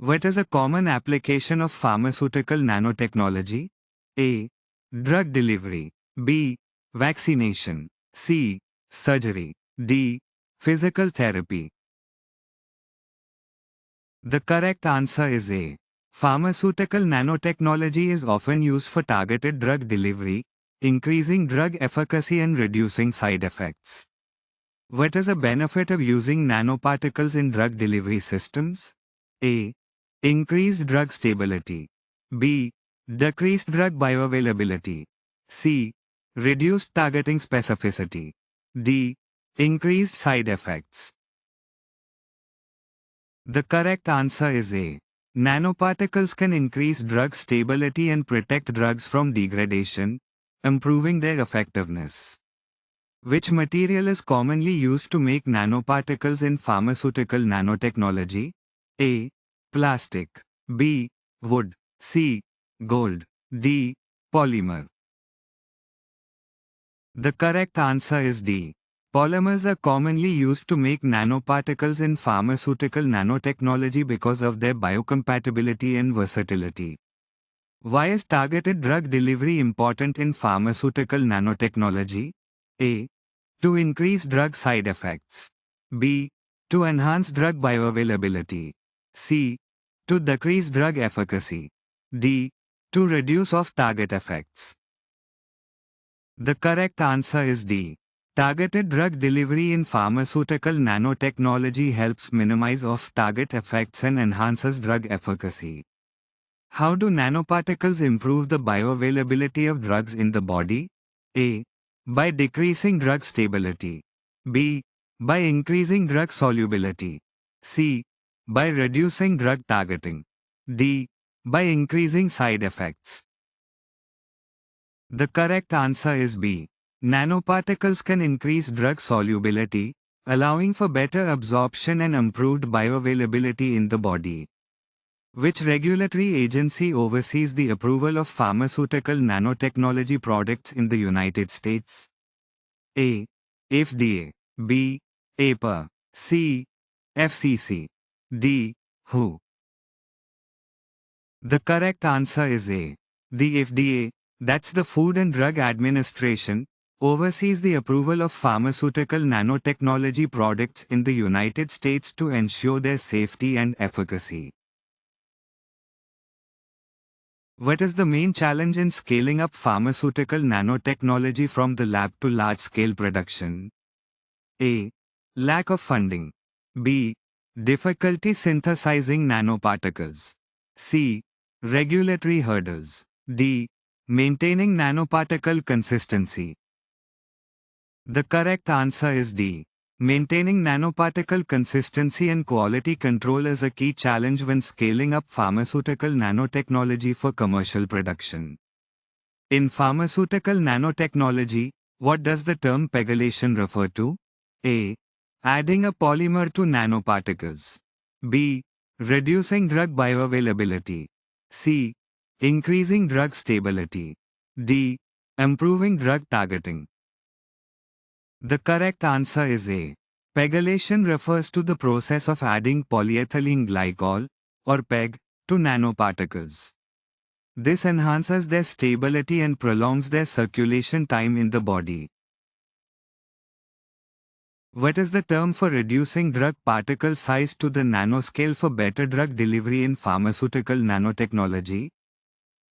What is a common application of pharmaceutical nanotechnology? A. Drug delivery. B. Vaccination. C. Surgery. D. Physical therapy. The correct answer is A. Pharmaceutical nanotechnology is often used for targeted drug delivery, increasing drug efficacy and reducing side effects. What is the benefit of using nanoparticles in drug delivery systems? A. Increased drug stability. B. Decreased drug bioavailability. C. Reduced targeting specificity. D. Increased side effects. The correct answer is A. Nanoparticles can increase drug stability and protect drugs from degradation, improving their effectiveness. Which material is commonly used to make nanoparticles in pharmaceutical nanotechnology? A. Plastic. B. Wood. C. Gold. D. Polymer. The correct answer is D. Polymers are commonly used to make nanoparticles in pharmaceutical nanotechnology because of their biocompatibility and versatility. Why is targeted drug delivery important in pharmaceutical nanotechnology? A. To increase drug side effects. B. To enhance drug bioavailability. C. To decrease drug efficacy. D. To reduce off-target effects. The correct answer is D. Targeted drug delivery in pharmaceutical nanotechnology helps minimize off-target effects and enhances drug efficacy. How do nanoparticles improve the bioavailability of drugs in the body? A. By decreasing drug stability. B. By increasing drug solubility. C. By reducing drug targeting. D. By increasing side effects. The correct answer is B. Nanoparticles can increase drug solubility, allowing for better absorption and improved bioavailability in the body. Which regulatory agency oversees the approval of pharmaceutical nanotechnology products in the United States? A. FDA. B. APA. C. FCC. D. WHO. The correct answer is A. The FDA, that's the Food and Drug Administration, oversees the approval of pharmaceutical nanotechnology products in the United States to ensure their safety and efficacy. What is the main challenge in scaling up pharmaceutical nanotechnology from the lab to large-scale production? A. Lack of funding. B. Difficulty synthesizing nanoparticles. C. Regulatory hurdles. D. Maintaining nanoparticle consistency. The correct answer is D. Maintaining nanoparticle consistency and quality control is a key challenge when scaling up pharmaceutical nanotechnology for commercial production. In pharmaceutical nanotechnology, what does the term pegylation refer to? A. Adding a polymer to nanoparticles. B. Reducing drug bioavailability. C. Increasing drug stability. D. Improving drug targeting. The correct answer is A. Pegylation refers to the process of adding polyethylene glycol, or PEG, to nanoparticles. This enhances their stability and prolongs their circulation time in the body. What is the term for reducing drug particle size to the nanoscale for better drug delivery in pharmaceutical nanotechnology?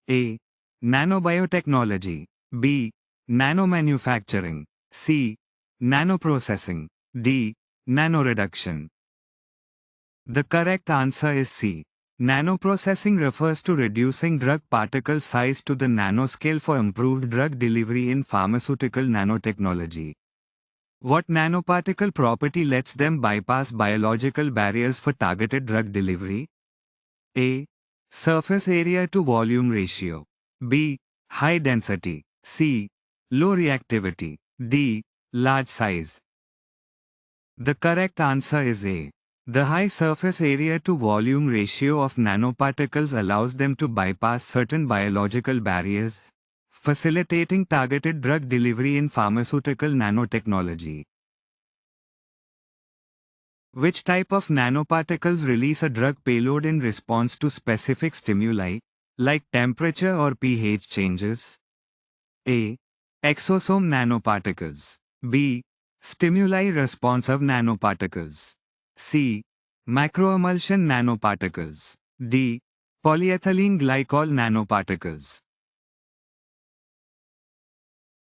A. Nanobiotechnology. B. Nanomanufacturing. C. Nanoprocessing. D. Nanoreduction. The correct answer is C. Nanoprocessing refers to reducing drug particle size to the nanoscale for improved drug delivery in pharmaceutical nanotechnology. What nanoparticle property lets them bypass biological barriers for targeted drug delivery? A. Surface area to volume ratio. B. High density. C. Low reactivity. D. Large size. The correct answer is A. The high surface area to volume ratio of nanoparticles allows them to bypass certain biological barriers, facilitating targeted drug delivery in pharmaceutical nanotechnology. Which type of nanoparticles release a drug payload in response to specific stimuli, like temperature or pH changes? A. Exosome nanoparticles. B. Stimuli responsive nanoparticles. C. Macroemulsion nanoparticles. D. Polyethylene glycol nanoparticles.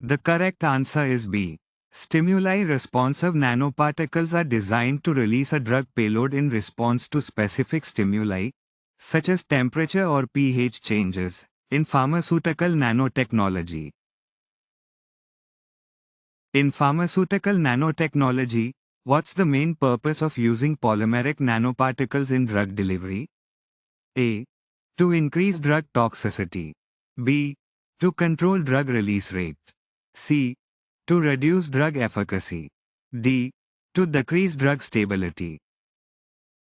The correct answer is B. Stimuli responsive nanoparticles are designed to release a drug payload in response to specific stimuli, such as temperature or pH changes, in pharmaceutical nanotechnology. In pharmaceutical nanotechnology, what's the main purpose of using polymeric nanoparticles in drug delivery? A. To increase drug toxicity. B. To control drug release rate. C. To reduce drug efficacy. D. To decrease drug stability.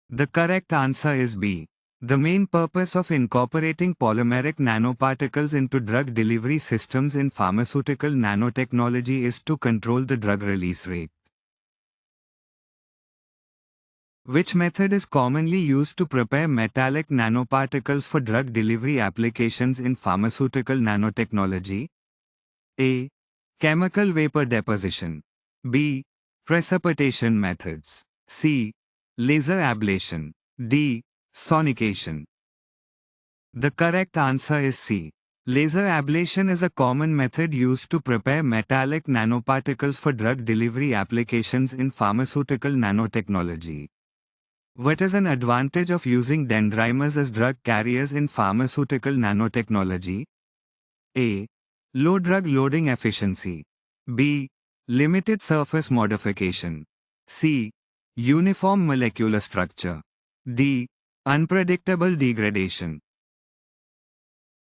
The correct answer is B. The main purpose of incorporating polymeric nanoparticles into drug delivery systems in pharmaceutical nanotechnology is to control the drug release rate. Which method is commonly used to prepare metallic nanoparticles for drug delivery applications in pharmaceutical nanotechnology? A. Chemical vapor deposition. B. Precipitation methods. C. Laser ablation. D. Sonication. The correct answer is C. Laser ablation is a common method used to prepare metallic nanoparticles for drug delivery applications in pharmaceutical nanotechnology. What is an advantage of using dendrimers as drug carriers in pharmaceutical nanotechnology? A. Low drug loading efficiency. B. Limited surface modification. C. Uniform molecular structure. D. Unpredictable degradation.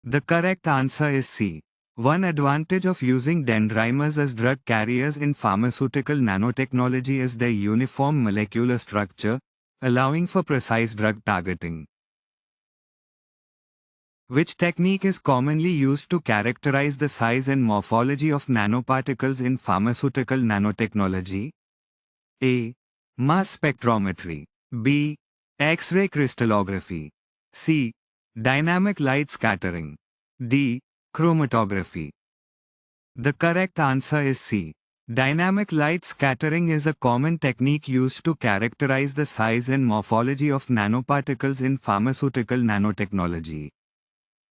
The correct answer is C. One advantage of using dendrimers as drug carriers in pharmaceutical nanotechnology is their uniform molecular structure, allowing for precise drug targeting. Which technique is commonly used to characterize the size and morphology of nanoparticles in pharmaceutical nanotechnology? A. Mass spectrometry. B. X-ray crystallography. C. Dynamic light scattering. D. Chromatography. The correct answer is C. Dynamic light scattering is a common technique used to characterize the size and morphology of nanoparticles in pharmaceutical nanotechnology.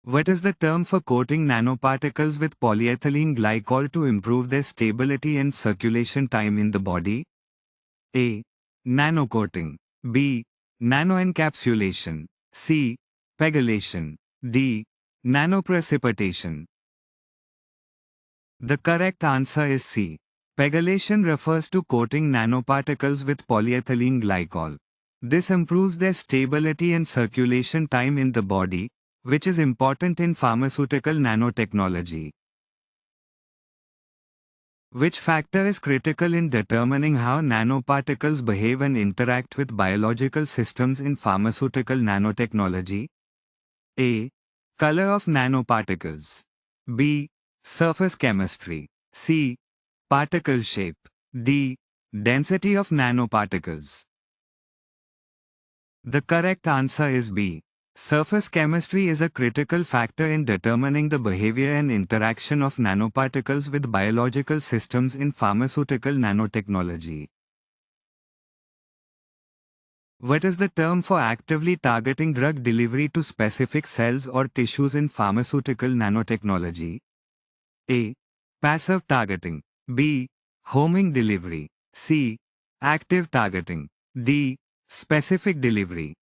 What is the term for coating nanoparticles with polyethylene glycol to improve their stability and circulation time in the body? A. Nanocoating. B. Nanoencapsulation. C. Pegylation. D. Nanoprecipitation. The correct answer is C. Pegylation refers to coating nanoparticles with polyethylene glycol. This improves their stability and circulation time in the body, which is important in pharmaceutical nanotechnology. Which factor is critical in determining how nanoparticles behave and interact with biological systems in pharmaceutical nanotechnology? A. Color of nanoparticles. B. Surface chemistry. C. Particle shape. D. Density of nanoparticles. The correct answer is B. Surface chemistry is a critical factor in determining the behavior and interaction of nanoparticles with biological systems in pharmaceutical nanotechnology. What is the term for actively targeting drug delivery to specific cells or tissues in pharmaceutical nanotechnology? A. Passive targeting. B. Homing delivery. C. Active targeting. D. Specific delivery.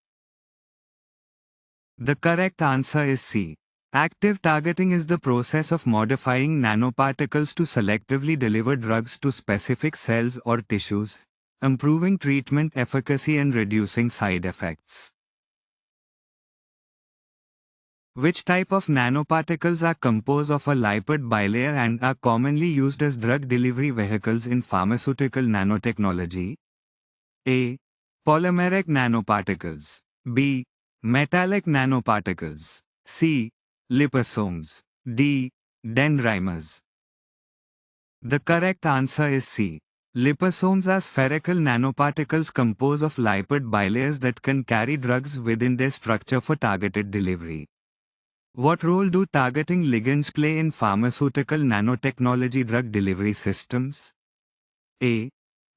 The correct answer is C. Active targeting is the process of modifying nanoparticles to selectively deliver drugs to specific cells or tissues, improving treatment efficacy and reducing side effects. Which type of nanoparticles are composed of a lipid bilayer and are commonly used as drug delivery vehicles in pharmaceutical nanotechnology? A. Polymeric nanoparticles. B. Metallic nanoparticles. C. Liposomes. D. Dendrimers. The correct answer is C. Liposomes are spherical nanoparticles composed of lipid bilayers that can carry drugs within their structure for targeted delivery. What role do targeting ligands play in pharmaceutical nanotechnology drug delivery systems? A.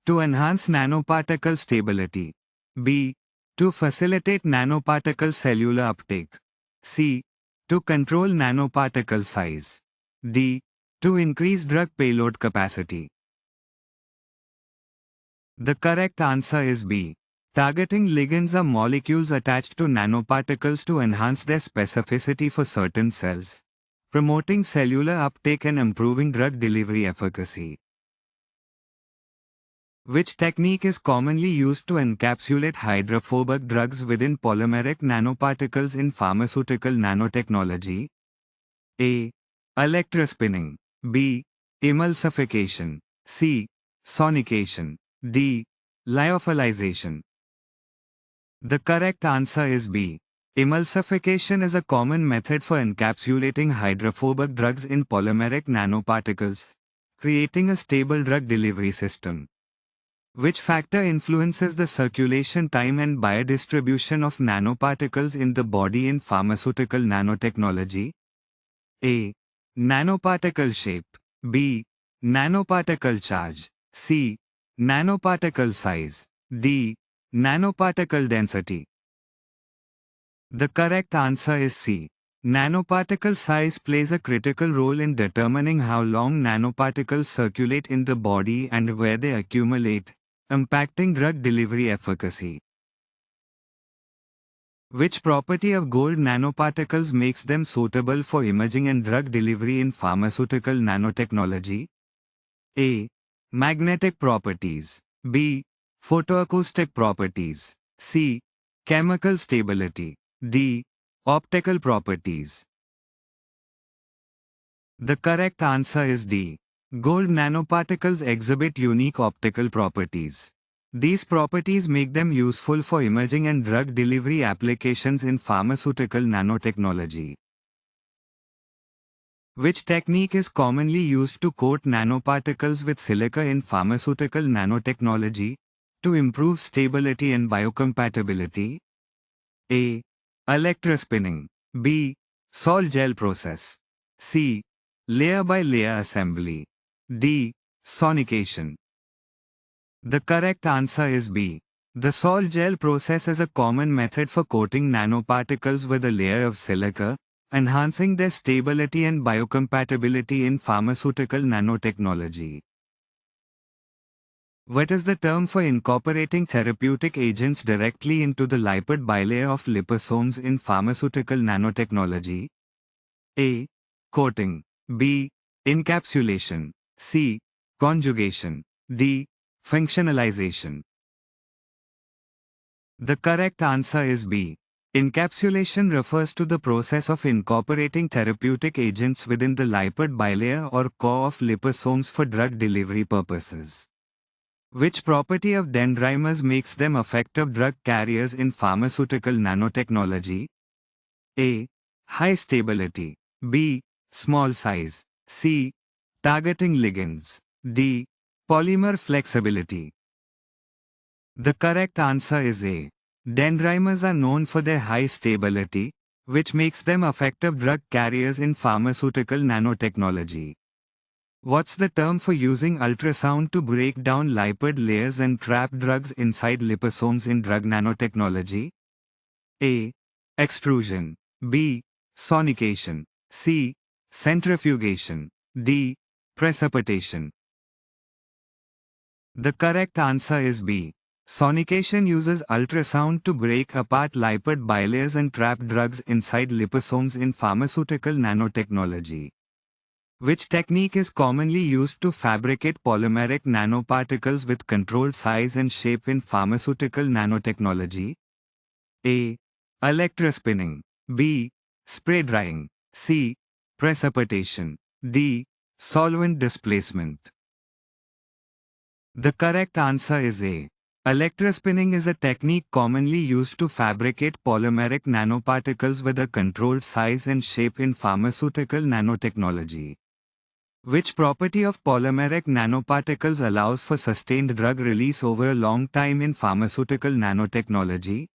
To enhance nanoparticle stability. B. To facilitate nanoparticle cellular uptake. C. To control nanoparticle size. D. To increase drug payload capacity. The correct answer is B. Targeting ligands are molecules attached to nanoparticles to enhance their specificity for certain cells, promoting cellular uptake and improving drug delivery efficacy. Which technique is commonly used to encapsulate hydrophobic drugs within polymeric nanoparticles in pharmaceutical nanotechnology? A. Electrospinning. B. Emulsification. C. Sonication. D. Lyophilization. The correct answer is B. Emulsification is a common method for encapsulating hydrophobic drugs in polymeric nanoparticles, creating a stable drug delivery system. Which factor influences the circulation time and biodistribution of nanoparticles in the body in pharmaceutical nanotechnology? A. Nanoparticle shape. B. Nanoparticle charge. C. Nanoparticle size. D. Nanoparticle density. The correct answer is C. Nanoparticle size plays a critical role in determining how long nanoparticles circulate in the body and where they accumulate, impacting drug delivery efficacy. Which property of gold nanoparticles makes them suitable for imaging and drug delivery in pharmaceutical nanotechnology? A. Magnetic properties. B. Photoacoustic properties. C. Chemical stability. D. Optical properties. The correct answer is D. Gold nanoparticles exhibit unique optical properties. These properties make them useful for imaging and drug delivery applications in pharmaceutical nanotechnology. Which technique is commonly used to coat nanoparticles with silica in pharmaceutical nanotechnology to improve stability and biocompatibility? A. Electrospinning. B. Sol gel process. C. Layer by layer assembly. D. Sonication. The correct answer is B. The sol gel process is a common method for coating nanoparticles with a layer of silica, enhancing their stability and biocompatibility in pharmaceutical nanotechnology. What is the term for incorporating therapeutic agents directly into the lipid bilayer of liposomes in pharmaceutical nanotechnology? A. Coating. B. Encapsulation. C. Conjugation. D. Functionalization. The correct answer is B. Encapsulation refers to the process of incorporating therapeutic agents within the lipid bilayer or core of liposomes for drug delivery purposes. Which property of dendrimers makes them effective drug carriers in pharmaceutical nanotechnology? A. High stability. B. Small size. C. Targeting ligands. D. Polymer flexibility. The correct answer is A. Dendrimers are known for their high stability, which makes them effective drug carriers in pharmaceutical nanotechnology. What's the term for using ultrasound to break down lipid layers and trap drugs inside liposomes in drug nanotechnology? A. Extrusion. B. Sonication. C. Centrifugation. D. Precipitation. The correct answer is B. Sonication uses ultrasound to break apart lipid bilayers and trap drugs inside liposomes in pharmaceutical nanotechnology. Which technique is commonly used to fabricate polymeric nanoparticles with controlled size and shape in pharmaceutical nanotechnology? A. Electrospinning. B. Spray drying. C. Precipitation. D. Solvent displacement. The correct answer is A. Electrospinning is a technique commonly used to fabricate polymeric nanoparticles with a controlled size and shape in pharmaceutical nanotechnology. Which property of polymeric nanoparticles allows for sustained drug release over a long time in pharmaceutical nanotechnology?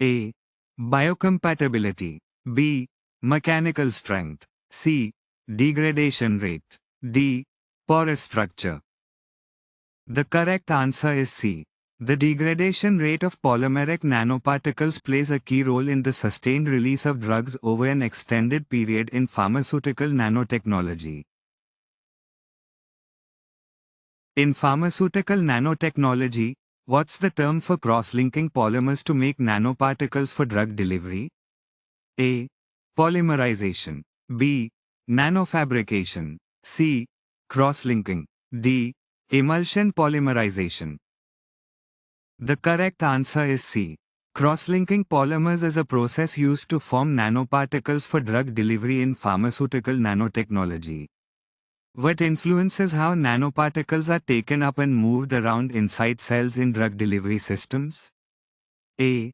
A. Biocompatibility. B. Mechanical strength. C. Degradation rate. D. Porous structure. The correct answer is C. The degradation rate of polymeric nanoparticles plays a key role in the sustained release of drugs over an extended period in pharmaceutical nanotechnology. In pharmaceutical nanotechnology, what's the term for cross-linking polymers to make nanoparticles for drug delivery? A. Polymerization. B. Nanofabrication. C. Cross-linking. D. Emulsion polymerization. The correct answer is C. Cross-linking polymers is a process used to form nanoparticles for drug delivery in pharmaceutical nanotechnology. What influences how nanoparticles are taken up and moved around inside cells in drug delivery systems? A.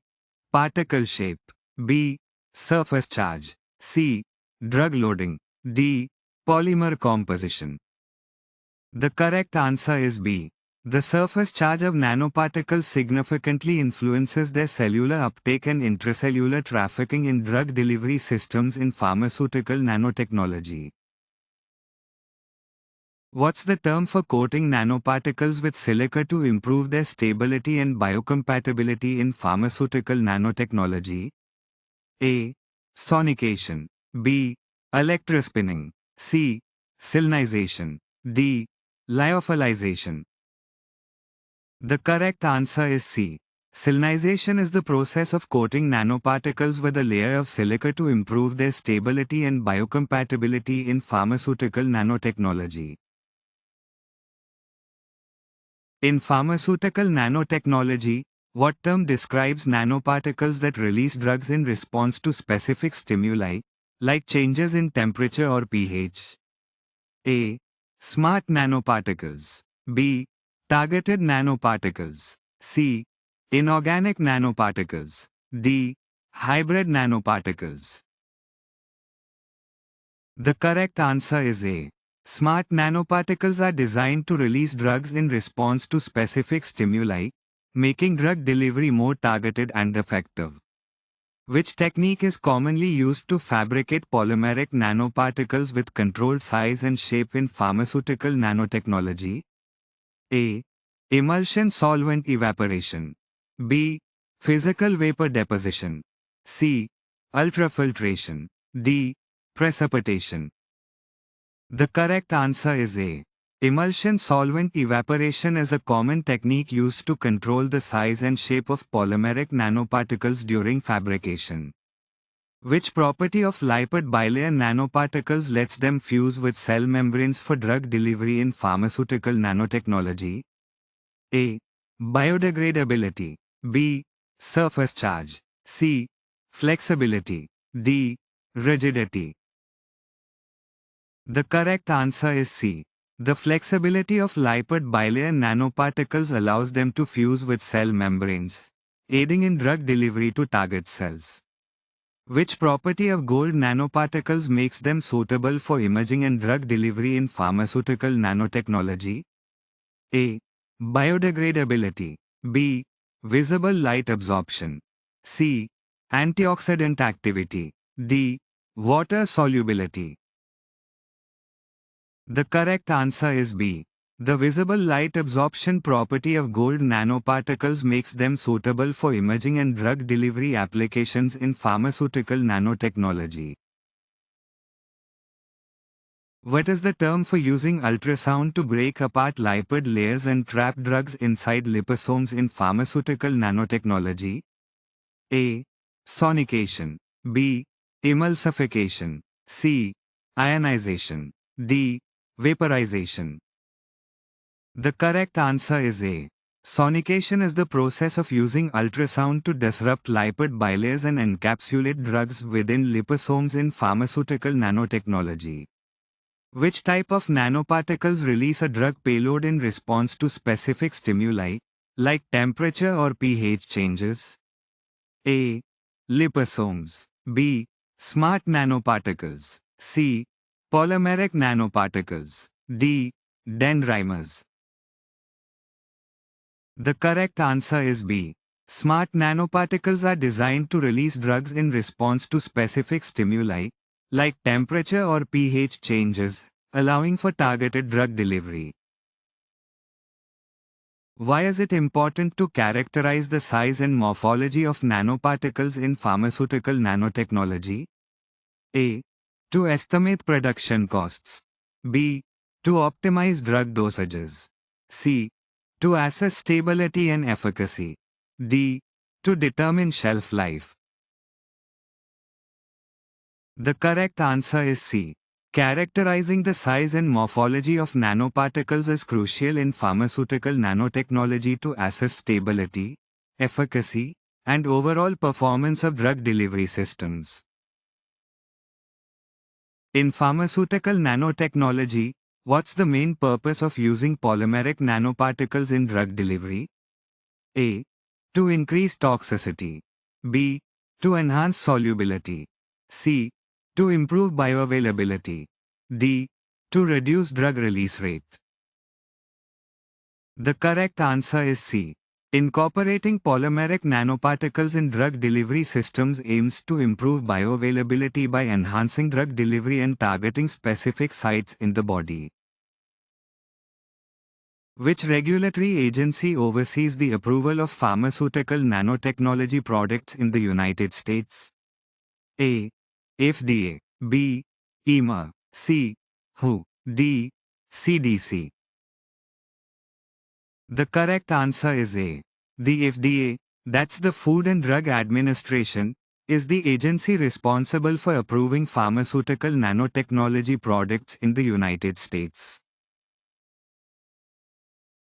Particle shape. B. Surface charge. C. Drug loading. D. Polymer composition. The correct answer is B. The surface charge of nanoparticles significantly influences their cellular uptake and intracellular trafficking in drug delivery systems in pharmaceutical nanotechnology. What's the term for coating nanoparticles with silica to improve their stability and biocompatibility in pharmaceutical nanotechnology? A. Sonication. B. Electrospinning. C. Silnization. D. Lyophilization. The correct answer is C. Silnization is the process of coating nanoparticles with a layer of silica to improve their stability and biocompatibility in pharmaceutical nanotechnology. In pharmaceutical nanotechnology, what term describes nanoparticles that release drugs in response to specific stimuli, like changes in temperature or pH? A. Smart nanoparticles. B. Targeted nanoparticles. C. Inorganic nanoparticles. D. Hybrid nanoparticles. The correct answer is A. Smart nanoparticles are designed to release drugs in response to specific stimuli, making drug delivery more targeted and effective. Which technique is commonly used to fabricate polymeric nanoparticles with controlled size and shape in pharmaceutical nanotechnology? A. Emulsion solvent evaporation. B. Physical vapor deposition. C. Ultrafiltration. D. Precipitation. The correct answer is A. Emulsion solvent evaporation is a common technique used to control the size and shape of polymeric nanoparticles during fabrication. Which property of lipid bilayer nanoparticles lets them fuse with cell membranes for drug delivery in pharmaceutical nanotechnology? A. Biodegradability. B. Surface charge. C. Flexibility. D. Rigidity. The correct answer is C. The flexibility of lipid bilayer nanoparticles allows them to fuse with cell membranes, aiding in drug delivery to target cells. Which property of gold nanoparticles makes them suitable for imaging and drug delivery in pharmaceutical nanotechnology? A. Biodegradability. B. Visible light absorption. C. Antioxidant activity. D. Water solubility. The correct answer is B. The visible light absorption property of gold nanoparticles makes them suitable for imaging and drug delivery applications in pharmaceutical nanotechnology. What is the term for using ultrasound to break apart lipid layers and trap drugs inside liposomes in pharmaceutical nanotechnology? A. Sonication. B. Emulsification. C. Ionization. D. Vaporization. The correct answer is A. Sonication is the process of using ultrasound to disrupt lipid bilayers and encapsulate drugs within liposomes in pharmaceutical nanotechnology. Which type of nanoparticles release a drug payload in response to specific stimuli, like temperature or pH changes? A. Liposomes. B. Smart nanoparticles. C. Polymeric nanoparticles. D. Dendrimers. The correct answer is B. Smart nanoparticles are designed to release drugs in response to specific stimuli, like temperature or pH changes, allowing for targeted drug delivery. Why is it important to characterize the size and morphology of nanoparticles in pharmaceutical nanotechnology? A. To estimate production costs. B. To optimize drug dosages. C. To assess stability and efficacy. D. To determine shelf life. The correct answer is C. Characterizing the size and morphology of nanoparticles is crucial in pharmaceutical nanotechnology to assess stability, efficacy, and overall performance of drug delivery systems. In pharmaceutical nanotechnology, what's the main purpose of using polymeric nanoparticles in drug delivery? A. To increase toxicity. B. To enhance solubility. C. To improve bioavailability. D. To reduce drug release rate. The correct answer is C. Incorporating polymeric nanoparticles in drug delivery systems aims to improve bioavailability by enhancing drug delivery and targeting specific sites in the body. Which regulatory agency oversees the approval of pharmaceutical nanotechnology products in the United States? A. FDA. B. EMA. C. WHO. D. CDC. The correct answer is A. The FDA, that's the Food and Drug Administration, is the agency responsible for approving pharmaceutical nanotechnology products in the United States.